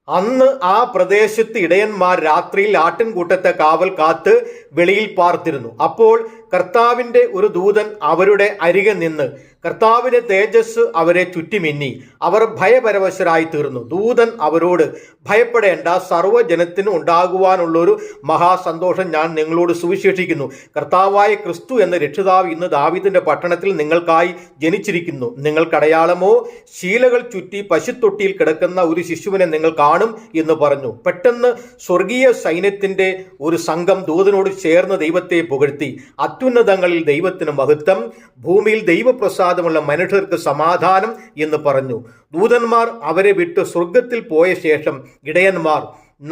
അന്ന് ആ പ്രദേശത്ത് ഇടയന്മാർ രാത്രിയിൽ ആട്ടിൻകൂട്ടത്തെ കാവൽ കാത്ത് വെളിയിൽ പാർത്തിരുന്നു. അപ്പോൾ കർത്താവിന്റെ ഒരു ദൂതൻ അവരുടെ അരികെ നിന്ന് കർത്താവിന്റെ തേജസ് അവരെ ചുറ്റിമിന്നി. അവർ ഭയപരവശരായി തീർന്നു. ദൂതൻ അവരോട്, ഭയപ്പെടേണ്ട, സർവ്വജനത്തിനും ഉണ്ടാകുവാനുള്ളൊരു മഹാസന്തോഷം ഞാൻ നിങ്ങളോട് സുവിശേഷിക്കുന്നു. കർത്താവായ ക്രിസ്തു എന്ന രക്ഷിതാവ് ഇന്ന് ദാവീദിന്റെ പട്ടണത്തിൽ നിങ്ങൾക്കായി ജനിച്ചിരിക്കുന്നു. നിങ്ങൾക്കടയാളമോ, ശീലകൾ ചുറ്റി പശുത്തൊട്ടിയിൽ കിടക്കുന്ന ഒരു ശിശുവിനെ നിങ്ങൾ കാണും എന്ന് പറഞ്ഞു. പെട്ടെന്ന് സ്വർഗീയ സൈന്യത്തിന്റെ ഒരു സംഘം ദൂതനോട് ചേർന്ന് ദൈവത്തെ പുകഴ്ത്തി. അത്യുന്നതങ്ങളിൽ ദൈവത്തിന് മഹത്വം, ഭൂമിയിൽ ദൈവപ്രസാദമുള്ള മനുഷ്യർക്ക് സമാധാനം എന്ന് പറഞ്ഞു. ദൂതന്മാർ അവരെ വിട്ട് സ്വർഗത്തിൽ പോയ ശേഷം ഇടയന്മാർ,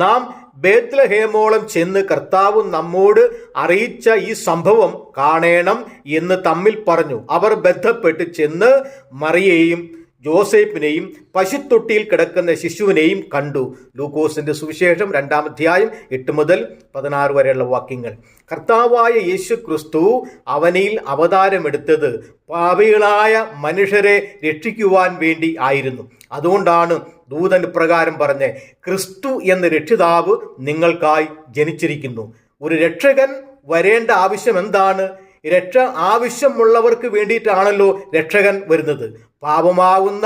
നാം ബേത്ലഹേമോളം ചെന്ന് കർത്താവ് നമ്മോട് അറിയിച്ച ഈ സംഭവം കാണേണം എന്ന് തമ്മിൽ പറഞ്ഞു. അവർ ബന്ധപ്പെട്ട് ചെന്ന് മറിയയെയും ജോസേഫിനെയും പശുത്തൊട്ടിയിൽ കിടക്കുന്ന ശിശുവിനെയും കണ്ടു. ലൂക്കോസിന്റെ സുവിശേഷം 2-ാം അധ്യായം 8 മുതൽ 16 വരെയുള്ള വാക്യങ്ങൾ. കർത്താവായ യേശു ക്രിസ്തു അവനിൽ അവതാരമെടുത്തത് പാപികളായ മനുഷ്യരെ രക്ഷിക്കുവാൻ വേണ്ടി ആയിരുന്നു. അതുകൊണ്ടാണ് ദൂതൻ പ്രകാരം പറഞ്ഞ്, ക്രിസ്തു എന്ന രക്ഷിതാവ് നിങ്ങൾക്കായി ജനിച്ചിരിക്കുന്നു. ഒരു രക്ഷകൻ വരേണ്ട ആവശ്യം എന്താണ്? രക്ഷ ആവശ്യമുള്ളവർക്ക് വേണ്ടിയിട്ടാണല്ലോ രക്ഷകൻ വരുന്നത്. പാപമാകുന്ന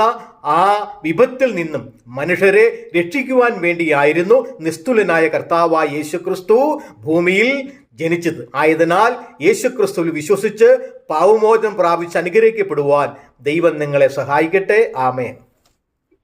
ആ വിപത്തിൽ നിന്നും മനുഷ്യരെ രക്ഷിക്കുവാൻ വേണ്ടിയായിരുന്നു നിസ്തുലനായ കർത്താവായ യേശുക്രിസ്തു ഭൂമിയിൽ ജനിച്ചത്. ആയതിനാൽ യേശുക്രിസ്തുവിൽ വിശ്വസിച്ച് പാപമോചനം പ്രാപിച്ച് അനുഗ്രഹിക്കപ്പെടുവാൻ ദൈവം നിങ്ങളെ സഹായിക്കട്ടെ. ആമേൻ.